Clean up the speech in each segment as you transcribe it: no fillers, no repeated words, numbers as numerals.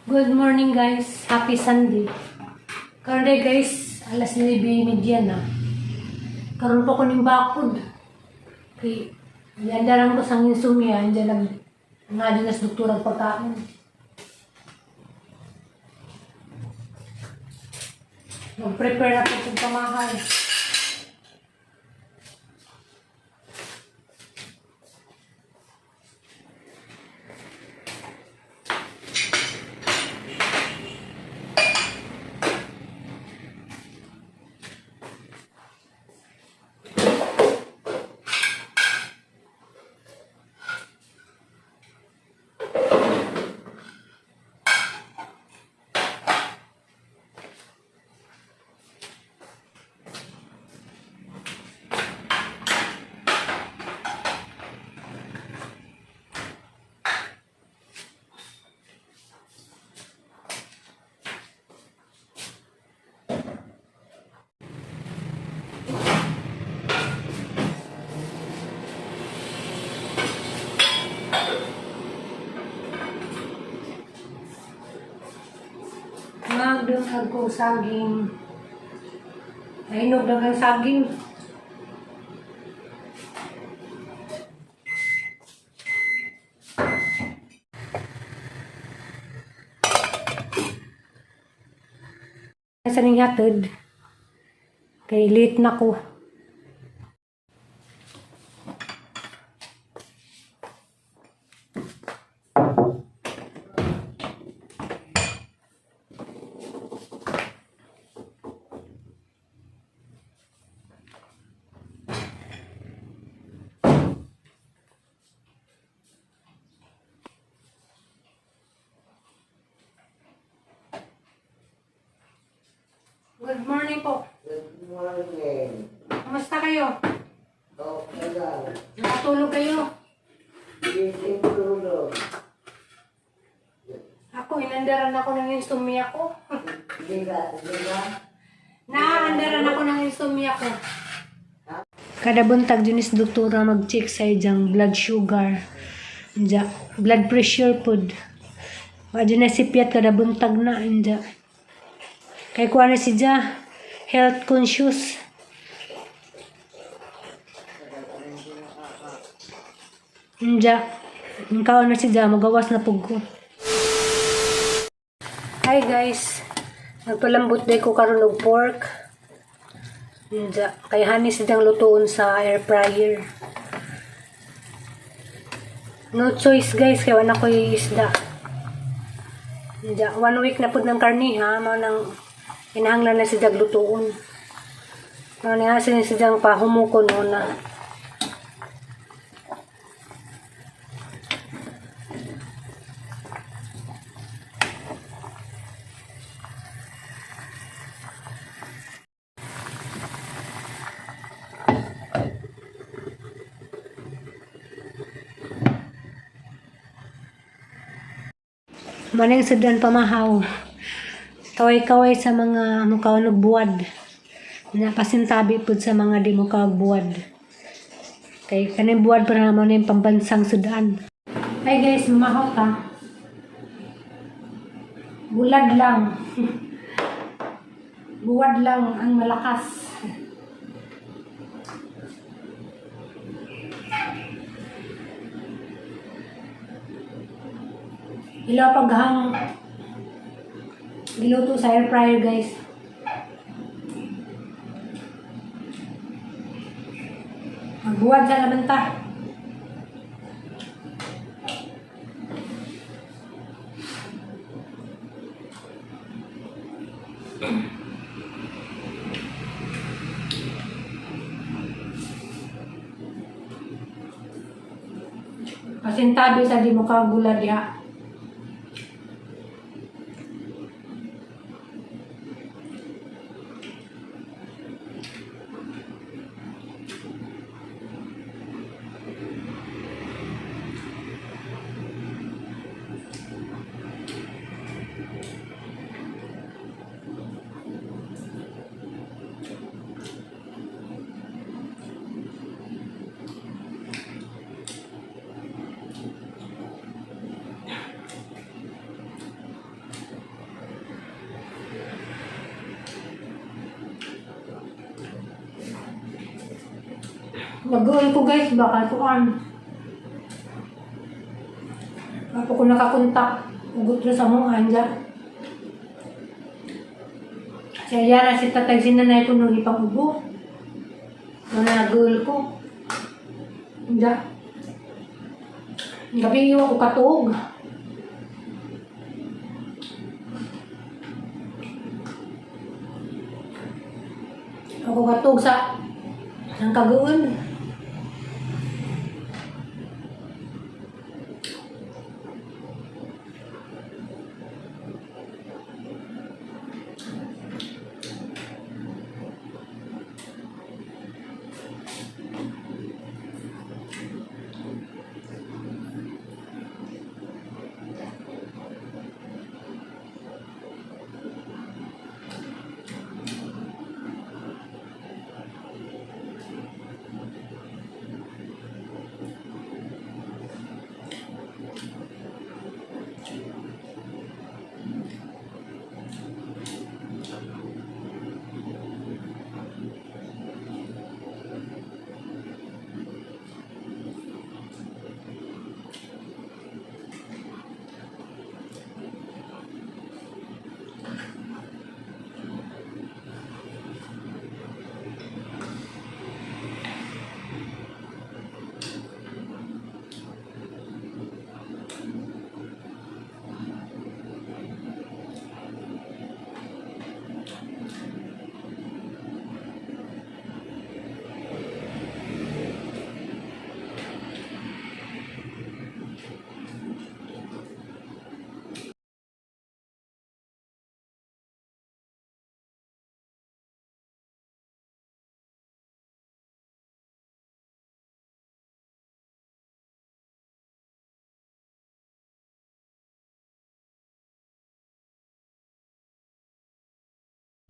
Good morning guys, happy Sunday. Karon day guys, alas 9:30 na. Karon pa ko ning bakod. Kay yandaran ko sang insomnia, andyan lang nga din sa doktor ang pagkain. Mag-prepare ako sa pamahal. Magdang ako saging. Nainog dagang saging. Sa ning hatod. Kay late na ko. Good morning po. Good morning. Kamusta kayo? Okay lang. Nakatulog kayo? Hindi tulog. Ako, inandaran ako ng insomnia ko. Hindi ba? Naandaran ako ng insomnia ko. Kada buntag dun is doktora mag-check sa ijang blood sugar, blood pressure pod. Wadyo na sipiat kada buntag na inja. Kay kuha na si Ja, health conscious. Inja, ikaw na si Ja, magawas na pug ko. Hi guys, nagpalambot day ko karon og pork. Inja, kay hanis sidang lutuon sa air fryer. No choice guys, kaya wala ko isda. Inja, 1 week na pud ng karni ha, mao nang kinahanglan na sidang lutuon. Mao ni asin sidang pahumukon una. Maning sudan pamahaw. Kaway-kaway sa mga mukaw nagbuwad. Napasintabi po sa mga di mukaw buwad. Kay kaning buwad para naman yung pambansang sudan. Hi guys, mamahaw ta. Bulad lang. Buwad lang ang malakas. Ilaw paghang giluto sa air fryer guys. Magbuwad sa labanta. Pasintabi sa di mo kagulad ya. Nag-goal ko guys, baka tuan. Ako ko nakakontak. Ugot na sa mga anja. Saya na si tatay sinanay ko nung ipang ubo. Nag-goal ko. Anja. Gabi yung ako katuog. Ako katuog sa ang kagoon.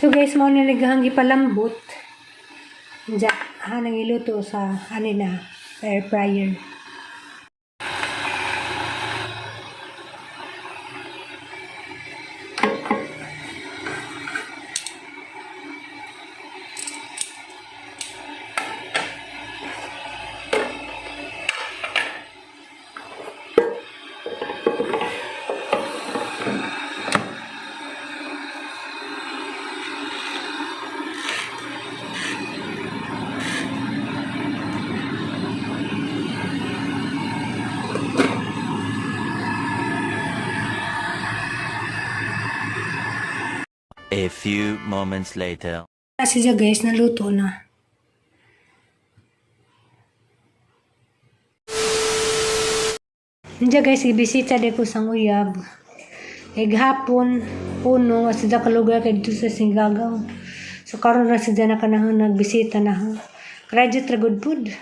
So guys, mo niligang ipalambot. Diya, nang iluto sa na air fryer. A few moments later. Kasi siya guys, naluto na. Diya guys, ibisita din ko sa uyab. Hapon, puno, sa ka lugar kay dito sa Singagaw. So karon na siya na kanahon nagbisita na ha. Credit ra good food.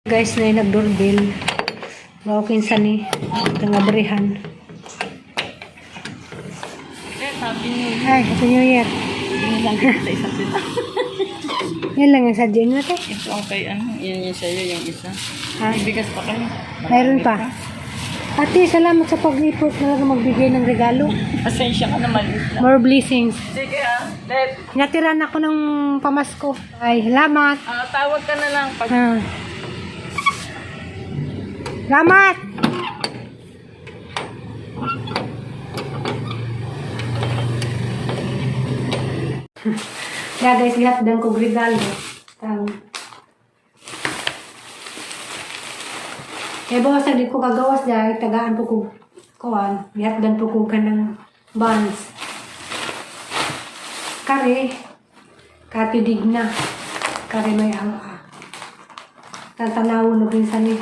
Guys, na nag-doorbell. Wow, kinsa ni tangabrihan. Ay, Happy New Year. Yun lang sa isa sila. Yan lang yung sadyan mo, te. Ito okay, yun yung sa'yo, yung isa. Ha? May bigas pa kayo. Mayroon pa. Ate, salamat sa pag-ipot na magbigay ng regalo. Pasensya ka na maliit lang. More blessings. Sige Let. Natiran ako ng pamasko. Ay, salamat. Tawag ka na lang pag... Salamat! Yeah guys, lihat dan ko regalo. Eh bawa sa di ko kagawas dahil tagaan po ko kuwan. Lihat dan po ko kanang buns. Kare. Katidig na. Kare may ala. Tatanawon na pinsan ni.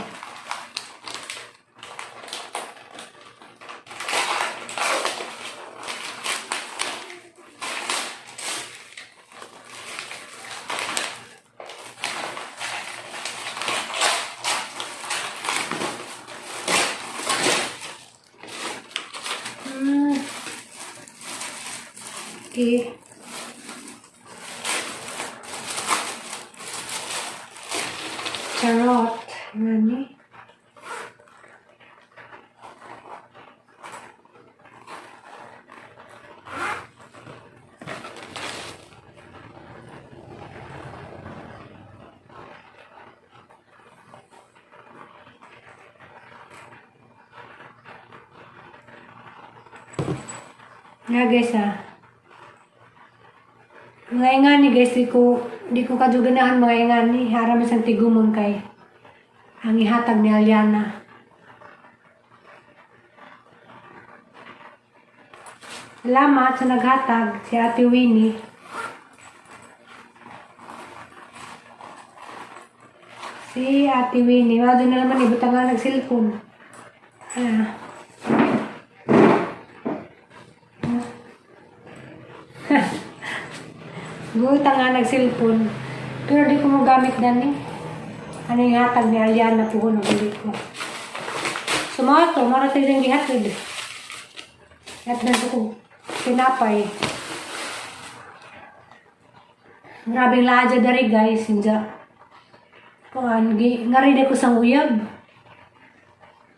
Okay. Charot. Nani? Nga guys mga ingani guys, di ko kaduganahan mga ingani, haram isang tigumon kay ang ihatag ni Aliana. Salamat sa naghatag, si Ate Winnie. Si Ate Winnie, doon na naman ibutang nga nag-cellphone. Butang nga nag-cellphone. Pero di ko mo gamit dani. Ano yung hatag ni Aliana po ko nung ulit ko. So mga to, marating yung gihatid. At nandito ko, pinapay. Marabing laadya dari guys, hindi. Kuhan, ngarinig ko sa uyab.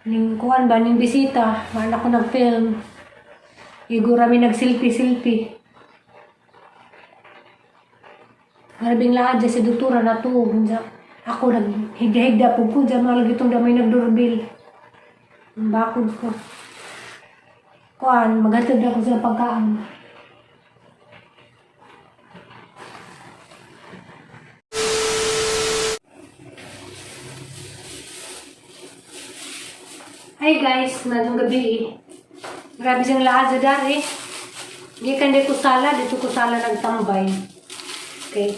Ning kuhan ba, ning bisita, man ako nag-film. Igurami nag-selfie-selfie. Marabing laadya si doktora na to, hindi. Ako naghigda-higda po ko, dyan malag itong damay nagdurbil. Bakod ko. Kuhan, maghatid ako sa pagkaan. Hi guys, madong gabi. Grabe siyang lahat sa dari. Hindi kan dito ko sala nagtambay. Okay.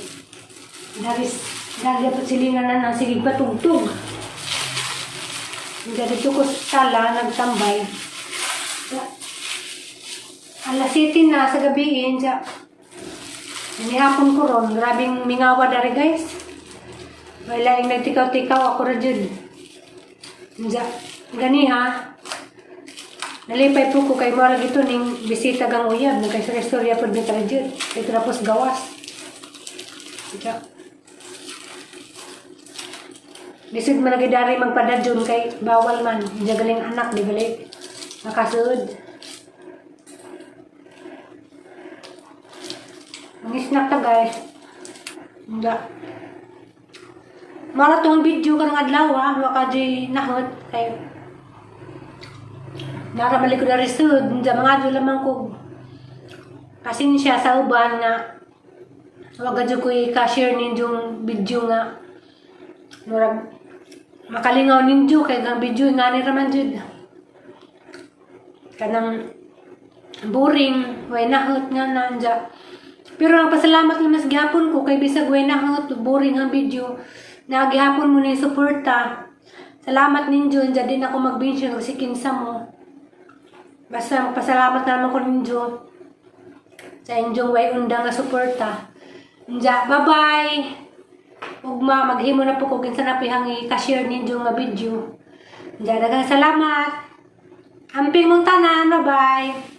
Dari dapat silingan na sige patugtog. Dito ko sala nagtambay. Alas 7 na sa gabi siya. Inihapon ko ron. Grabing mingawa dari guys. Wala yung nagtikaw-tikaw ako rajud. Diya. Gani ha. Nalipay po ko kay Mara gito ning bisita gang uyab. Nagkay sa restorya po ni rajud. Ito tapos gawas. Diya. Bisig man lagi dari magpadadyon kay bawal man. Diya galing anak. Di galing nakasuod. Ang snack ta guys. Hindi. Mara tong video karong adlaw ha. Waka di nahot. Kay naramali ko na resud. Hindi mga adyo lamang ko. Kasi siya sa uban na wag adyo ko i-share ninyong video nga. Murag makalingaw ninyo kay ang video nga ni raman jud. Kanang boring. Way nahot nga nanja. Pero ang pasalamat naman sa gihapon ko kay bisag way nahot boring ang video. Nagihapon mo na yung suporta. Salamat ninyo. Diyan din ako mag-mention kasi kinsa mo. Basta magpasalamat naman ko ninyo sa inyong way undang na suporta. Diyan, bye-bye! Ugma, maghimo na po ko kinsa na pihang i-share ninyo nga video. Diyan, dagang salamat! Amping mong tanan, bye-bye!